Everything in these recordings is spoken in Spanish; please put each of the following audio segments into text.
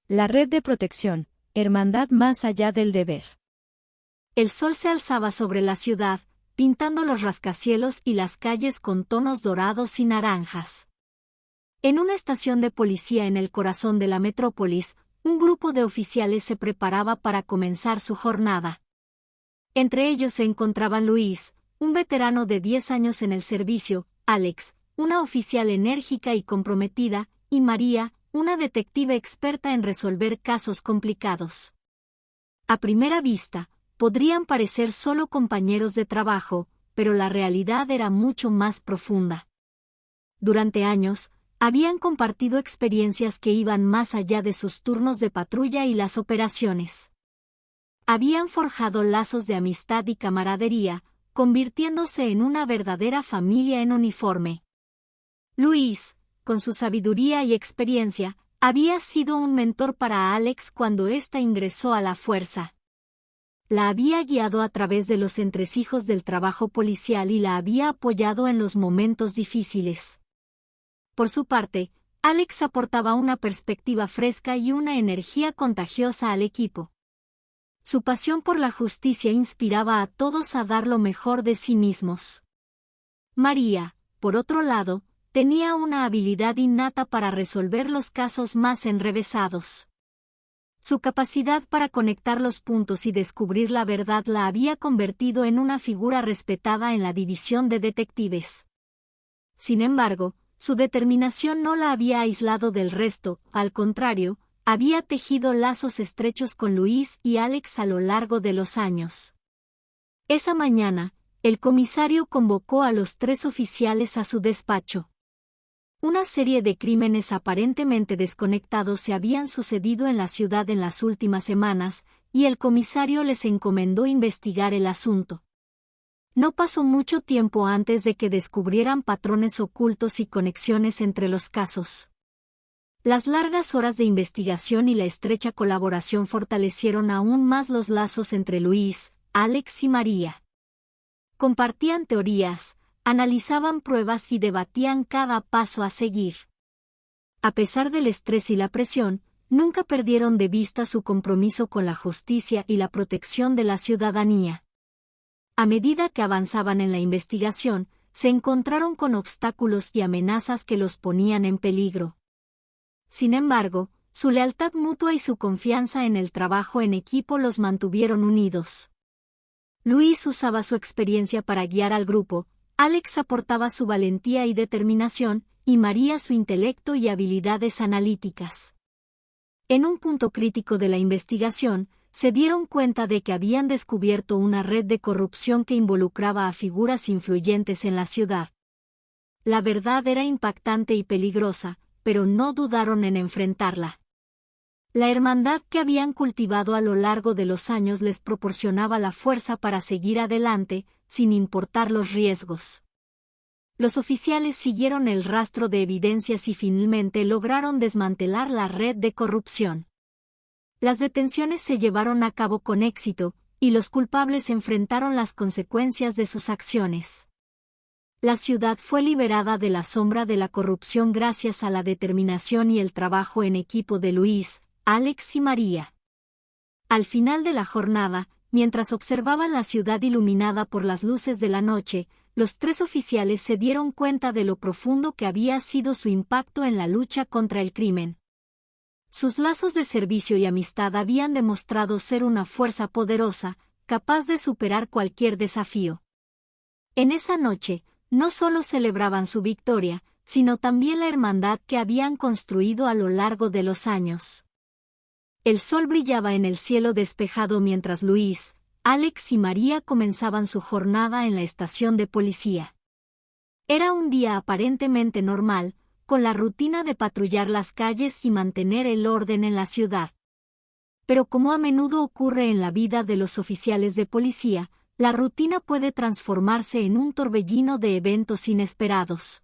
La red de protección, hermandad más allá del deber. El sol se alzaba sobre la ciudad, pintando los rascacielos y las calles con tonos dorados y naranjas. En una estación de policía en el corazón de la metrópolis, un grupo de oficiales se preparaba para comenzar su jornada. Entre ellos se encontraban Luis, un veterano de 10 años en el servicio, Alex, una oficial enérgica y comprometida, y María, una detective experta en resolver casos complicados. A primera vista, podrían parecer solo compañeros de trabajo, pero la realidad era mucho más profunda. Durante años, habían compartido experiencias que iban más allá de sus turnos de patrulla y las operaciones. Habían forjado lazos de amistad y camaradería, convirtiéndose en una verdadera familia en uniforme. Luis, con su sabiduría y experiencia, había sido un mentor para Alex cuando ésta ingresó a la fuerza. La había guiado a través de los entresijos del trabajo policial y la había apoyado en los momentos difíciles. Por su parte, Alex aportaba una perspectiva fresca y una energía contagiosa al equipo. Su pasión por la justicia inspiraba a todos a dar lo mejor de sí mismos. María, por otro lado, tenía una habilidad innata para resolver los casos más enrevesados. Su capacidad para conectar los puntos y descubrir la verdad la había convertido en una figura respetada en la división de detectives. Sin embargo, su determinación no la había aislado del resto, al contrario, había tejido lazos estrechos con Luis y Alex a lo largo de los años. Esa mañana, el comisario convocó a los 3 oficiales a su despacho. Una serie de crímenes aparentemente desconectados se habían sucedido en la ciudad en las últimas semanas, y el comisario les encomendó investigar el asunto. No pasó mucho tiempo antes de que descubrieran patrones ocultos y conexiones entre los casos. Las largas horas de investigación y la estrecha colaboración fortalecieron aún más los lazos entre Luis, Alex y María. Compartían teorías, analizaban pruebas y debatían cada paso a seguir. A pesar del estrés y la presión, nunca perdieron de vista su compromiso con la justicia y la protección de la ciudadanía. A medida que avanzaban en la investigación, se encontraron con obstáculos y amenazas que los ponían en peligro. Sin embargo, su lealtad mutua y su confianza en el trabajo en equipo los mantuvieron unidos. Luis usaba su experiencia para guiar al grupo, Alex aportaba su valentía y determinación, y María su intelecto y habilidades analíticas. En un punto crítico de la investigación, se dieron cuenta de que habían descubierto una red de corrupción que involucraba a figuras influyentes en la ciudad. La verdad era impactante y peligrosa, pero no dudaron en enfrentarla. La hermandad que habían cultivado a lo largo de los años les proporcionaba la fuerza para seguir adelante, sin importar los riesgos. Los oficiales siguieron el rastro de evidencias y finalmente lograron desmantelar la red de corrupción. Las detenciones se llevaron a cabo con éxito, y los culpables enfrentaron las consecuencias de sus acciones. La ciudad fue liberada de la sombra de la corrupción gracias a la determinación y el trabajo en equipo de Luis, Alex y María. Al final de la jornada, mientras observaban la ciudad iluminada por las luces de la noche, los 3 oficiales se dieron cuenta de lo profundo que había sido su impacto en la lucha contra el crimen. Sus lazos de servicio y amistad habían demostrado ser una fuerza poderosa, capaz de superar cualquier desafío. En esa noche, no solo celebraban su victoria, sino también la hermandad que habían construido a lo largo de los años. El sol brillaba en el cielo despejado mientras Luis, Alex y María comenzaban su jornada en la estación de policía. Era un día aparentemente normal, con la rutina de patrullar las calles y mantener el orden en la ciudad. Pero como a menudo ocurre en la vida de los oficiales de policía, la rutina puede transformarse en un torbellino de eventos inesperados.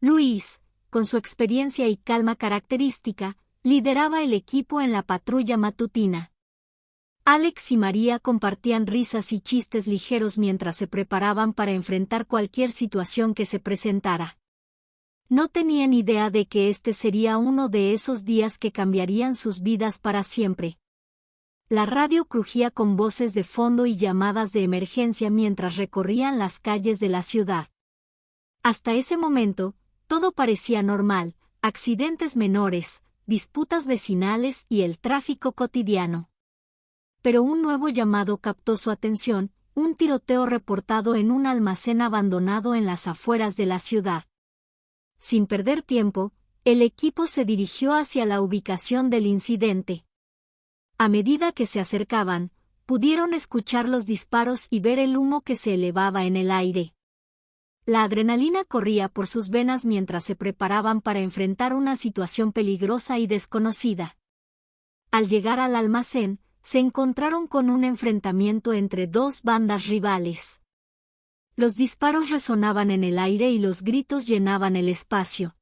Luis, con su experiencia y calma característica, lideraba el equipo en la patrulla matutina. Alex y María compartían risas y chistes ligeros mientras se preparaban para enfrentar cualquier situación que se presentara. No tenían idea de que este sería uno de esos días que cambiarían sus vidas para siempre. La radio crujía con voces de fondo y llamadas de emergencia mientras recorrían las calles de la ciudad. Hasta ese momento, todo parecía normal: accidentes menores, disputas vecinales y el tráfico cotidiano. Pero un nuevo llamado captó su atención: un tiroteo reportado en un almacén abandonado en las afueras de la ciudad. Sin perder tiempo, el equipo se dirigió hacia la ubicación del incidente. A medida que se acercaban, pudieron escuchar los disparos y ver el humo que se elevaba en el aire. La adrenalina corría por sus venas mientras se preparaban para enfrentar una situación peligrosa y desconocida. Al llegar al almacén, se encontraron con un enfrentamiento entre dos bandas rivales. Los disparos resonaban en el aire y los gritos llenaban el espacio.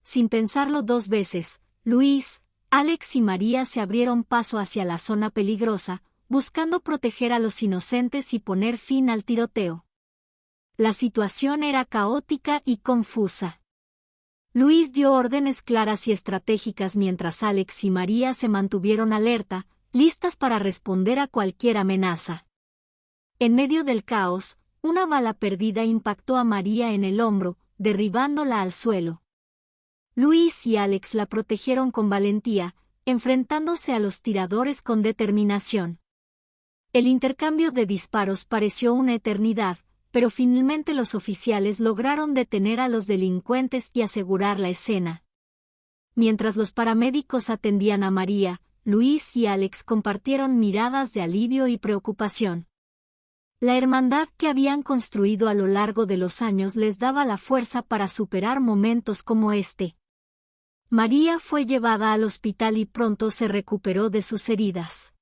Sin pensarlo dos veces, Luis, Alex y María se abrieron paso hacia la zona peligrosa, buscando proteger a los inocentes y poner fin al tiroteo. La situación era caótica y confusa. Luis dio órdenes claras y estratégicas mientras Alex y María se mantuvieron alerta, listas para responder a cualquier amenaza. En medio del caos, una bala perdida impactó a María en el hombro, derribándola al suelo. Luis y Alex la protegieron con valentía, enfrentándose a los tiradores con determinación. El intercambio de disparos pareció una eternidad, pero finalmente los oficiales lograron detener a los delincuentes y asegurar la escena. Mientras los paramédicos atendían a María, Luis y Alex compartieron miradas de alivio y preocupación. La hermandad que habían construido a lo largo de los años les daba la fuerza para superar momentos como este. María fue llevada al hospital y pronto se recuperó de sus heridas.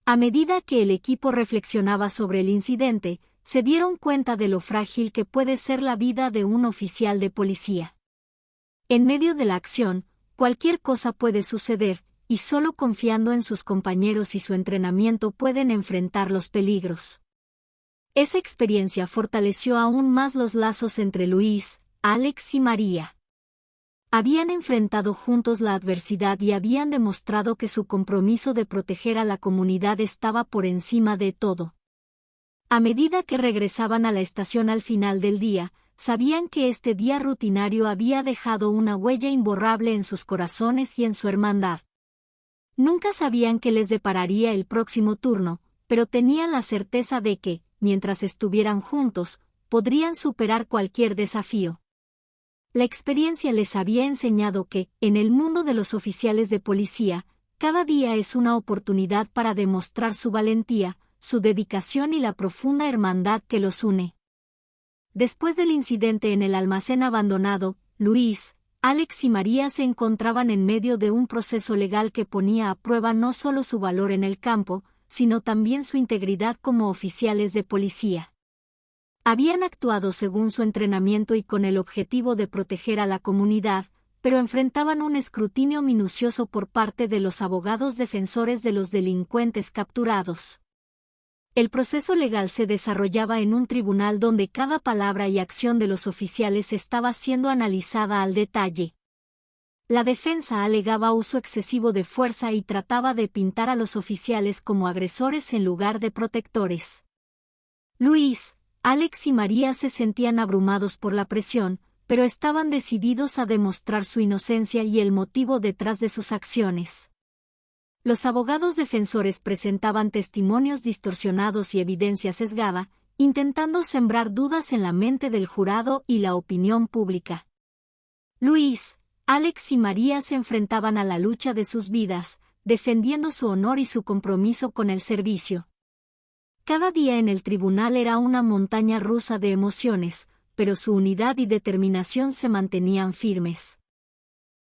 A medida que el equipo reflexionaba sobre el incidente, se dieron cuenta de lo frágil que puede ser la vida de un oficial de policía. En medio de la acción, cualquier cosa puede suceder, y solo confiando en sus compañeros y su entrenamiento pueden enfrentar los peligros. Esa experiencia fortaleció aún más los lazos entre Luis, Alex y María. Habían enfrentado juntos la adversidad y habían demostrado que su compromiso de proteger a la comunidad estaba por encima de todo. A medida que regresaban a la estación al final del día, sabían que este día rutinario había dejado una huella imborrable en sus corazones y en su hermandad. Nunca sabían qué les depararía el próximo turno, pero tenían la certeza de que, mientras estuvieran juntos, podrían superar cualquier desafío. La experiencia les había enseñado que, en el mundo de los oficiales de policía, cada día es una oportunidad para demostrar su valentía, su dedicación y la profunda hermandad que los une. Después del incidente en el almacén abandonado, Luis, Alex y María se encontraban en medio de un proceso legal que ponía a prueba no solo su valor en el campo, sino también su integridad como oficiales de policía. Habían actuado según su entrenamiento y con el objetivo de proteger a la comunidad, pero enfrentaban un escrutinio minucioso por parte de los abogados defensores de los delincuentes capturados. El proceso legal se desarrollaba en un tribunal donde cada palabra y acción de los oficiales estaba siendo analizada al detalle. La defensa alegaba uso excesivo de fuerza y trataba de pintar a los oficiales como agresores en lugar de protectores. Luis, Alex y María se sentían abrumados por la presión, pero estaban decididos a demostrar su inocencia y el motivo detrás de sus acciones. Los abogados defensores presentaban testimonios distorsionados y evidencia sesgada, intentando sembrar dudas en la mente del jurado y la opinión pública. Luis, Alex y María se enfrentaban a la lucha de sus vidas, defendiendo su honor y su compromiso con el servicio. Cada día en el tribunal era una montaña rusa de emociones, pero su unidad y determinación se mantenían firmes.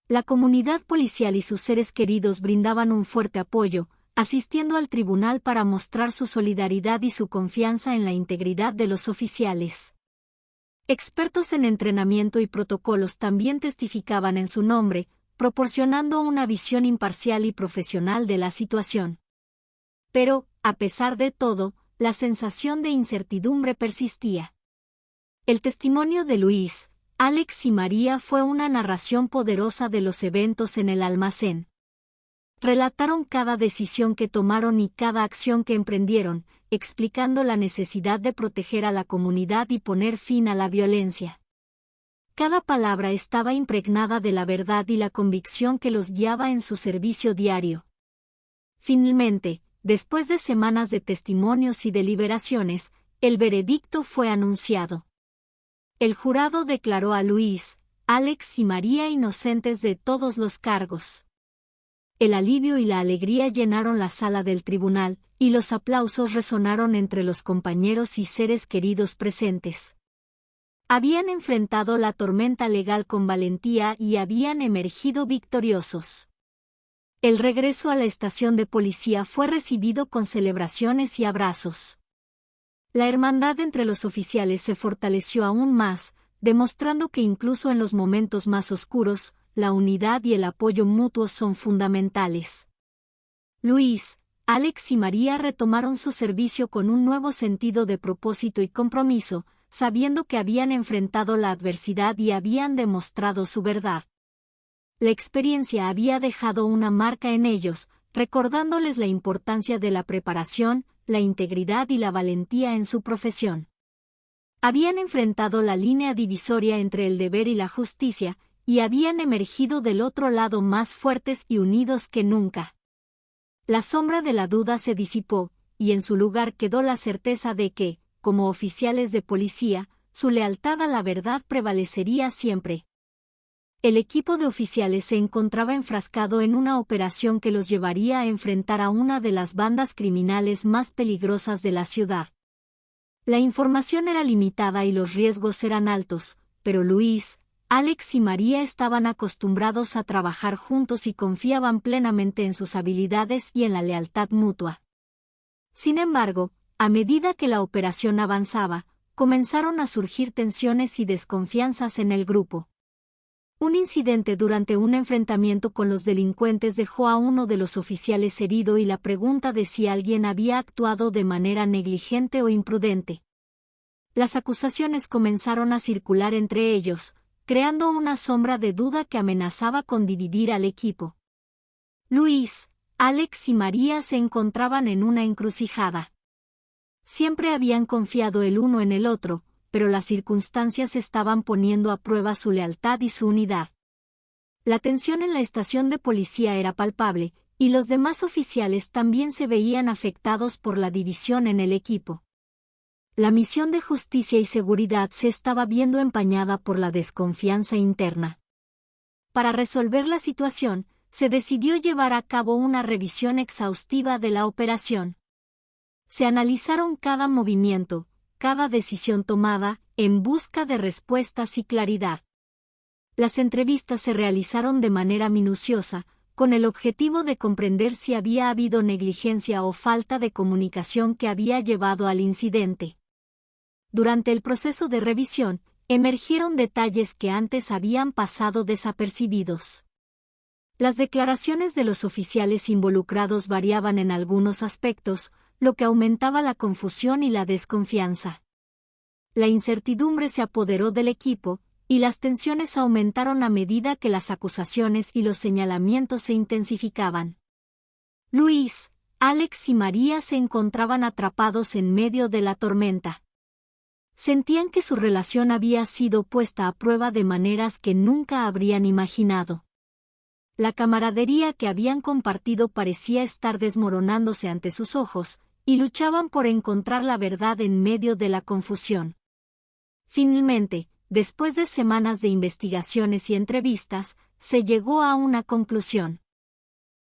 La comunidad policial y sus seres queridos brindaban un fuerte apoyo, asistiendo al tribunal para mostrar su solidaridad y su confianza en la integridad de los oficiales. Expertos en entrenamiento y protocolos también testificaban en su nombre, proporcionando una visión imparcial y profesional de la situación. Pero, a pesar de todo, la sensación de incertidumbre persistía. El testimonio de Luis, Alex y María fue una narración poderosa de los eventos en el almacén. Relataron cada decisión que tomaron y cada acción que emprendieron, explicando la necesidad de proteger a la comunidad y poner fin a la violencia. Cada palabra estaba impregnada de la verdad y la convicción que los guiaba en su servicio diario. Finalmente, después de semanas de testimonios y deliberaciones, el veredicto fue anunciado. El jurado declaró a Luis, Alex y María inocentes de todos los cargos. El alivio y la alegría llenaron la sala del tribunal, y los aplausos resonaron entre los compañeros y seres queridos presentes. Habían enfrentado la tormenta legal con valentía y habían emergido victoriosos. El regreso a la estación de policía fue recibido con celebraciones y abrazos. La hermandad entre los oficiales se fortaleció aún más, demostrando que incluso en los momentos más oscuros, la unidad y el apoyo mutuo son fundamentales. Luis, Alex y María retomaron su servicio con un nuevo sentido de propósito y compromiso, sabiendo que habían enfrentado la adversidad y habían demostrado su verdad. La experiencia había dejado una marca en ellos, recordándoles la importancia de la preparación, la integridad y la valentía en su profesión. Habían enfrentado la línea divisoria entre el deber y la justicia, y habían emergido del otro lado más fuertes y unidos que nunca. La sombra de la duda se disipó, y en su lugar quedó la certeza de que, como oficiales de policía, su lealtad a la verdad prevalecería siempre. El equipo de oficiales se encontraba enfrascado en una operación que los llevaría a enfrentar a una de las bandas criminales más peligrosas de la ciudad. La información era limitada y los riesgos eran altos, pero Luis, Alex y María estaban acostumbrados a trabajar juntos y confiaban plenamente en sus habilidades y en la lealtad mutua. Sin embargo, a medida que la operación avanzaba, comenzaron a surgir tensiones y desconfianzas en el grupo. Un incidente durante un enfrentamiento con los delincuentes dejó a uno de los oficiales herido y la pregunta de si alguien había actuado de manera negligente o imprudente. Las acusaciones comenzaron a circular entre ellos, creando una sombra de duda que amenazaba con dividir al equipo. Luis, Alex y María se encontraban en una encrucijada. Siempre habían confiado el uno en el otro, pero las circunstancias estaban poniendo a prueba su lealtad y su unidad. La tensión en la estación de policía era palpable, y los demás oficiales también se veían afectados por la división en el equipo. La misión de justicia y seguridad se estaba viendo empañada por la desconfianza interna. Para resolver la situación, se decidió llevar a cabo una revisión exhaustiva de la operación. Se analizaron cada movimiento, cada decisión tomada, en busca de respuestas y claridad. Las entrevistas se realizaron de manera minuciosa, con el objetivo de comprender si había habido negligencia o falta de comunicación que había llevado al incidente. Durante el proceso de revisión, emergieron detalles que antes habían pasado desapercibidos. Las declaraciones de los oficiales involucrados variaban en algunos aspectos, lo que aumentaba la confusión y la desconfianza. La incertidumbre se apoderó del equipo, y las tensiones aumentaron a medida que las acusaciones y los señalamientos se intensificaban. Luis, Alex y María se encontraban atrapados en medio de la tormenta. Sentían que su relación había sido puesta a prueba de maneras que nunca habrían imaginado. La camaradería que habían compartido parecía estar desmoronándose ante sus ojos, y luchaban por encontrar la verdad en medio de la confusión. Finalmente, después de semanas de investigaciones y entrevistas, se llegó a una conclusión.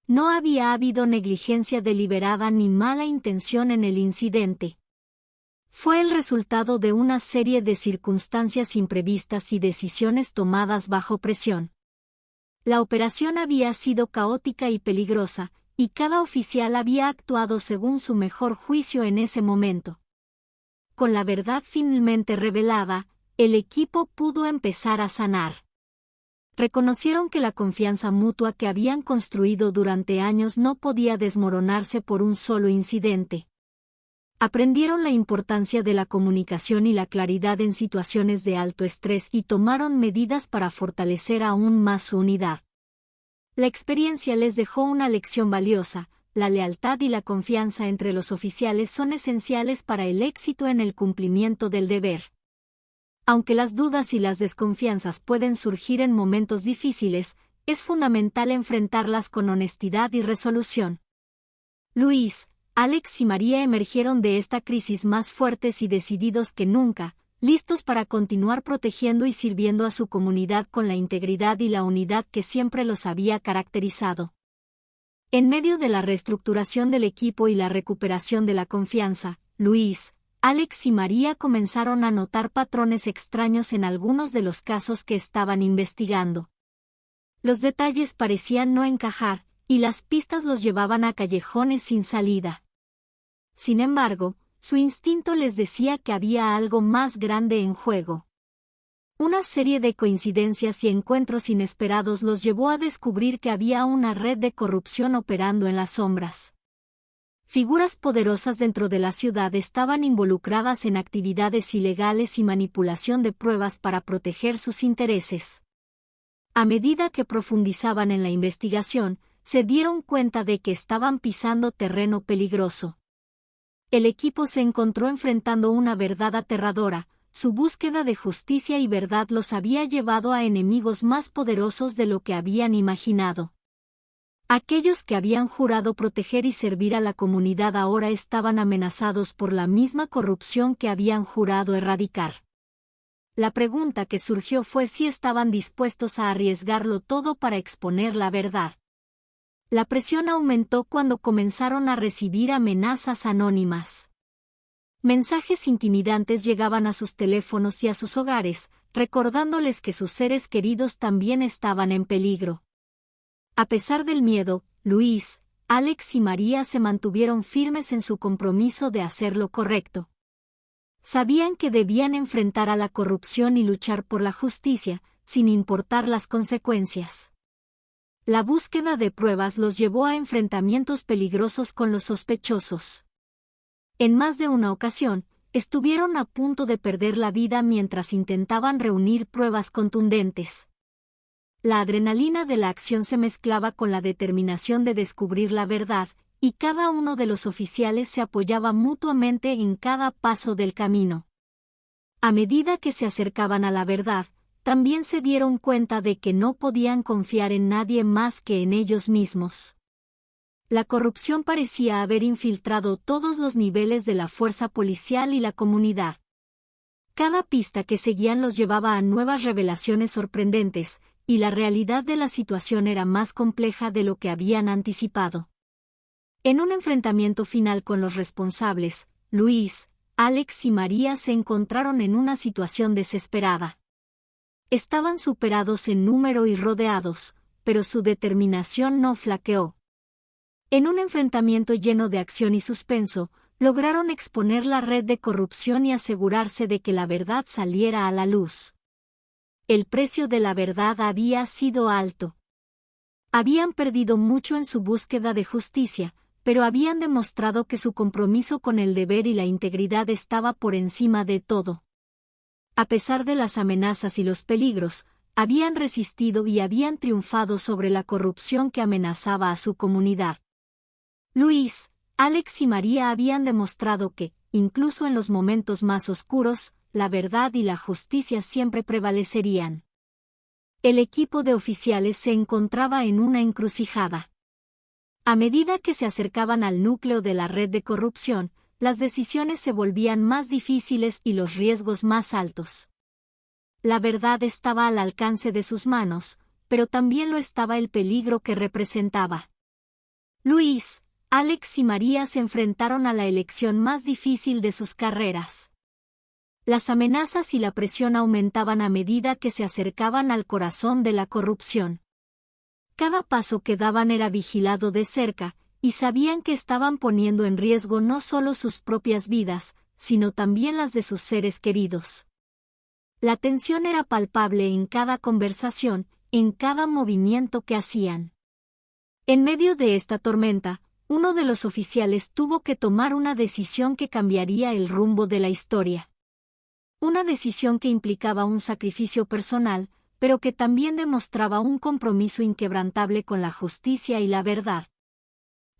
No había habido negligencia deliberada ni mala intención en el incidente. Fue el resultado de una serie de circunstancias imprevistas y decisiones tomadas bajo presión. La operación había sido caótica y peligrosa, y cada oficial había actuado según su mejor juicio en ese momento. Con la verdad finalmente revelada, el equipo pudo empezar a sanar. Reconocieron que la confianza mutua que habían construido durante años no podía desmoronarse por un solo incidente. Aprendieron la importancia de la comunicación y la claridad en situaciones de alto estrés y tomaron medidas para fortalecer aún más su unidad. La experiencia les dejó una lección valiosa: la lealtad y la confianza entre los oficiales son esenciales para el éxito en el cumplimiento del deber. Aunque las dudas y las desconfianzas pueden surgir en momentos difíciles, es fundamental enfrentarlas con honestidad y resolución. Luis, Alex y María emergieron de esta crisis más fuertes y decididos que nunca, listos para continuar protegiendo y sirviendo a su comunidad con la integridad y la unidad que siempre los había caracterizado. En medio de la reestructuración del equipo y la recuperación de la confianza, Luis, Alex y María comenzaron a notar patrones extraños en algunos de los casos que estaban investigando. Los detalles parecían no encajar, y las pistas los llevaban a callejones sin salida. Sin embargo, su instinto les decía que había algo más grande en juego. Una serie de coincidencias y encuentros inesperados los llevó a descubrir que había una red de corrupción operando en las sombras. Figuras poderosas dentro de la ciudad estaban involucradas en actividades ilegales y manipulación de pruebas para proteger sus intereses. A medida que profundizaban en la investigación, se dieron cuenta de que estaban pisando terreno peligroso. El equipo se encontró enfrentando una verdad aterradora: su búsqueda de justicia y verdad los había llevado a enemigos más poderosos de lo que habían imaginado. Aquellos que habían jurado proteger y servir a la comunidad ahora estaban amenazados por la misma corrupción que habían jurado erradicar. La pregunta que surgió fue si estaban dispuestos a arriesgarlo todo para exponer la verdad. La presión aumentó cuando comenzaron a recibir amenazas anónimas. Mensajes intimidantes llegaban a sus teléfonos y a sus hogares, recordándoles que sus seres queridos también estaban en peligro. A pesar del miedo, Luis, Alex y María se mantuvieron firmes en su compromiso de hacer lo correcto. Sabían que debían enfrentar a la corrupción y luchar por la justicia, sin importar las consecuencias. La búsqueda de pruebas los llevó a enfrentamientos peligrosos con los sospechosos. En más de una ocasión, estuvieron a punto de perder la vida mientras intentaban reunir pruebas contundentes. La adrenalina de la acción se mezclaba con la determinación de descubrir la verdad, y cada uno de los oficiales se apoyaba mutuamente en cada paso del camino. A medida que se acercaban a la verdad, también se dieron cuenta de que no podían confiar en nadie más que en ellos mismos. La corrupción parecía haber infiltrado todos los niveles de la fuerza policial y la comunidad. Cada pista que seguían los llevaba a nuevas revelaciones sorprendentes, y la realidad de la situación era más compleja de lo que habían anticipado. En un enfrentamiento final con los responsables, Luis, Alex y María se encontraron en una situación desesperada. Estaban superados en número y rodeados, pero su determinación no flaqueó. En un enfrentamiento lleno de acción y suspenso, lograron exponer la red de corrupción y asegurarse de que la verdad saliera a la luz. El precio de la verdad había sido alto. Habían perdido mucho en su búsqueda de justicia, pero habían demostrado que su compromiso con el deber y la integridad estaba por encima de todo. A pesar de las amenazas y los peligros, habían resistido y habían triunfado sobre la corrupción que amenazaba a su comunidad. Luis, Alex y María habían demostrado que, incluso en los momentos más oscuros, la verdad y la justicia siempre prevalecerían. El equipo de oficiales se encontraba en una encrucijada. A medida que se acercaban al núcleo de la red de corrupción, las decisiones se volvían más difíciles y los riesgos más altos. La verdad estaba al alcance de sus manos, pero también lo estaba el peligro que representaba. Luis, Alex y María se enfrentaron a la elección más difícil de sus carreras. Las amenazas y la presión aumentaban a medida que se acercaban al corazón de la corrupción. Cada paso que daban era vigilado de cerca, y sabían que estaban poniendo en riesgo no solo sus propias vidas, sino también las de sus seres queridos. La tensión era palpable en cada conversación, en cada movimiento que hacían. En medio de esta tormenta, uno de los oficiales tuvo que tomar una decisión que cambiaría el rumbo de la historia. Una decisión que implicaba un sacrificio personal, pero que también demostraba un compromiso inquebrantable con la justicia y la verdad.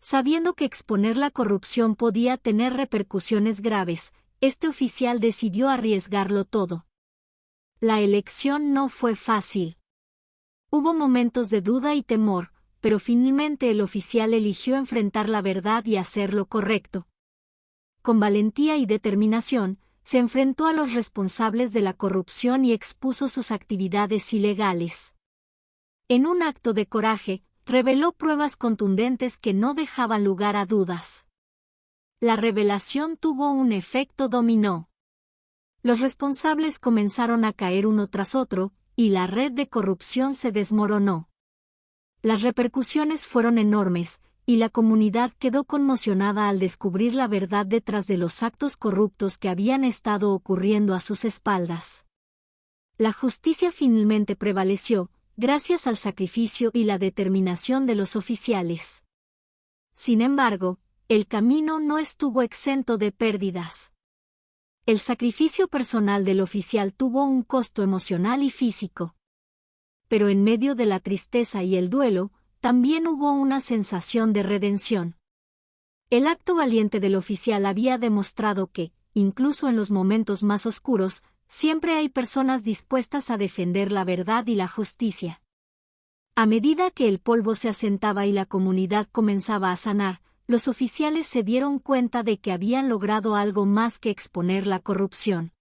Sabiendo que exponer la corrupción podía tener repercusiones graves, este oficial decidió arriesgarlo todo. La elección no fue fácil. Hubo momentos de duda y temor, pero finalmente el oficial eligió enfrentar la verdad y hacer lo correcto. Con valentía y determinación, se enfrentó a los responsables de la corrupción y expuso sus actividades ilegales. En un acto de coraje, reveló pruebas contundentes que no dejaban lugar a dudas. La revelación tuvo un efecto dominó. Los responsables comenzaron a caer uno tras otro, y la red de corrupción se desmoronó. Las repercusiones fueron enormes, y la comunidad quedó conmocionada al descubrir la verdad detrás de los actos corruptos que habían estado ocurriendo a sus espaldas. La justicia finalmente prevaleció, gracias al sacrificio y la determinación de los oficiales. Sin embargo, el camino no estuvo exento de pérdidas. El sacrificio personal del oficial tuvo un costo emocional y físico. Pero en medio de la tristeza y el duelo, también hubo una sensación de redención. El acto valiente del oficial había demostrado que, incluso en los momentos más oscuros, siempre hay personas dispuestas a defender la verdad y la justicia. A medida que el polvo se asentaba y la comunidad comenzaba a sanar, los oficiales se dieron cuenta de que habían logrado algo más que exponer la corrupción.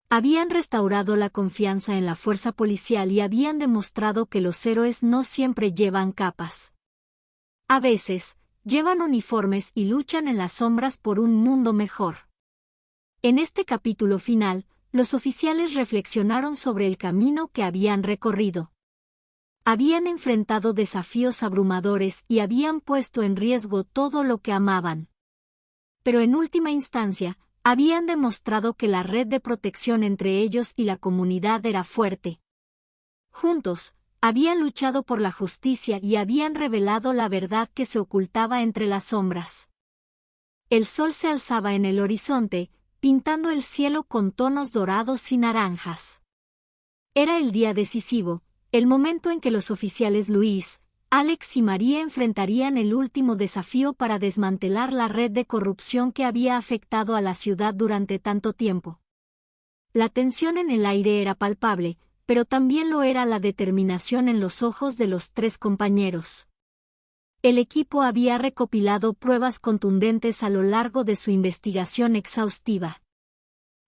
Habían restaurado la confianza en la fuerza policial y habían demostrado que los héroes no siempre llevan capas. A veces, llevan uniformes y luchan en las sombras por un mundo mejor. En este capítulo final, los oficiales reflexionaron sobre el camino que habían recorrido. Habían enfrentado desafíos abrumadores y habían puesto en riesgo todo lo que amaban. Pero en última instancia, habían demostrado que la red de protección entre ellos y la comunidad era fuerte. Juntos, habían luchado por la justicia y habían revelado la verdad que se ocultaba entre las sombras. El sol se alzaba en el horizonte, pintando el cielo con tonos dorados y naranjas. Era el día decisivo, el momento en que los oficiales Luis, Alex y María enfrentarían el último desafío para desmantelar la red de corrupción que había afectado a la ciudad durante tanto tiempo. La tensión en el aire era palpable, pero también lo era la determinación en los ojos de los tres compañeros. El equipo había recopilado pruebas contundentes a lo largo de su investigación exhaustiva.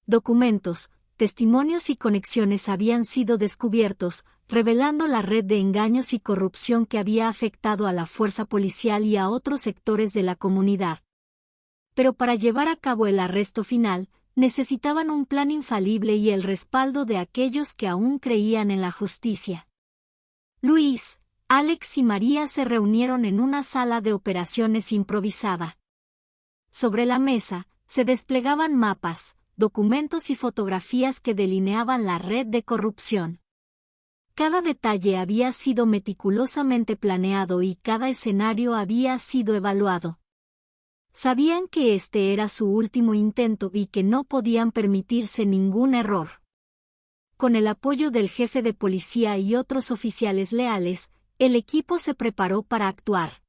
Documentos, testimonios y conexiones habían sido descubiertos, revelando la red de engaños y corrupción que había afectado a la fuerza policial y a otros sectores de la comunidad. Pero para llevar a cabo el arresto final, necesitaban un plan infalible y el respaldo de aquellos que aún creían en la justicia. Luis, Alex y María se reunieron en una sala de operaciones improvisada. Sobre la mesa, se desplegaban mapas, documentos y fotografías que delineaban la red de corrupción. Cada detalle había sido meticulosamente planeado y cada escenario había sido evaluado. Sabían que este era su último intento y que no podían permitirse ningún error. Con el apoyo del jefe de policía y otros oficiales leales, el equipo se preparó para actuar.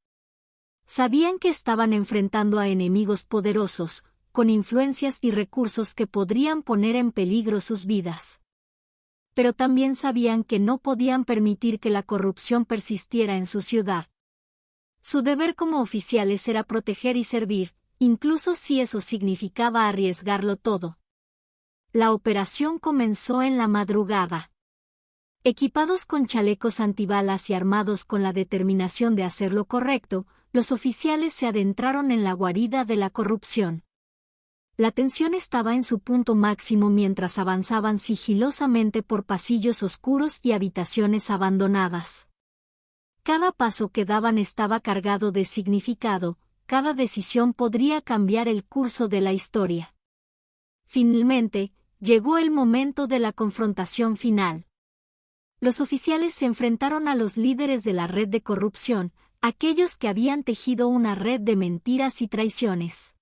Sabían que estaban enfrentando a enemigos poderosos, con influencias y recursos que podrían poner en peligro sus vidas. Pero también sabían que no podían permitir que la corrupción persistiera en su ciudad. Su deber como oficiales era proteger y servir, incluso si eso significaba arriesgarlo todo. La operación comenzó en la madrugada. Equipados con chalecos antibalas y armados con la determinación de hacer lo correcto, los oficiales se adentraron en la guarida de la corrupción. La tensión estaba en su punto máximo mientras avanzaban sigilosamente por pasillos oscuros y habitaciones abandonadas. Cada paso que daban estaba cargado de significado, cada decisión podría cambiar el curso de la historia. Finalmente, llegó el momento de la confrontación final. Los oficiales se enfrentaron a los líderes de la red de corrupción, aquellos que habían tejido una red de mentiras y traiciones.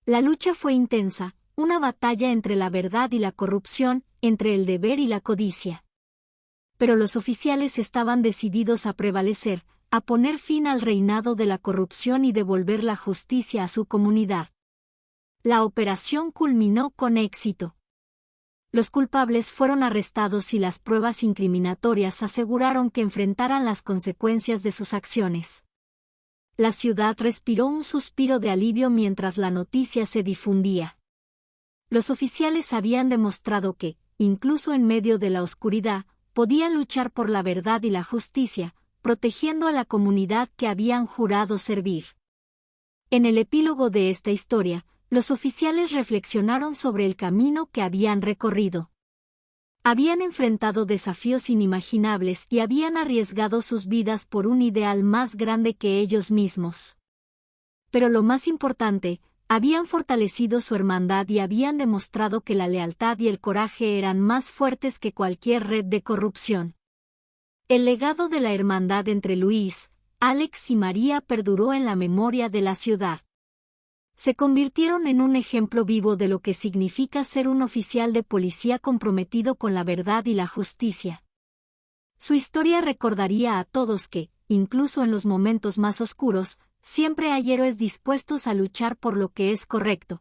La lucha fue intensa, una batalla entre la verdad y la corrupción, entre el deber y la codicia. Pero los oficiales estaban decididos a prevalecer, a poner fin al reinado de la corrupción y devolver la justicia a su comunidad. La operación culminó con éxito. Los culpables fueron arrestados y las pruebas incriminatorias aseguraron que enfrentaran las consecuencias de sus acciones. La ciudad respiró un suspiro de alivio mientras la noticia se difundía. Los oficiales habían demostrado que, incluso en medio de la oscuridad, podían luchar por la verdad y la justicia, protegiendo a la comunidad que habían jurado servir. En el epílogo de esta historia, los oficiales reflexionaron sobre el camino que habían recorrido. Habían enfrentado desafíos inimaginables y habían arriesgado sus vidas por un ideal más grande que ellos mismos. Pero lo más importante, habían fortalecido su hermandad y habían demostrado que la lealtad y el coraje eran más fuertes que cualquier red de corrupción. El legado de la hermandad entre Luis, Alex y María perduró en la memoria de la ciudad. Se convirtieron en un ejemplo vivo de lo que significa ser un oficial de policía comprometido con la verdad y la justicia. Su historia recordaría a todos que, incluso en los momentos más oscuros, siempre hay héroes dispuestos a luchar por lo que es correcto.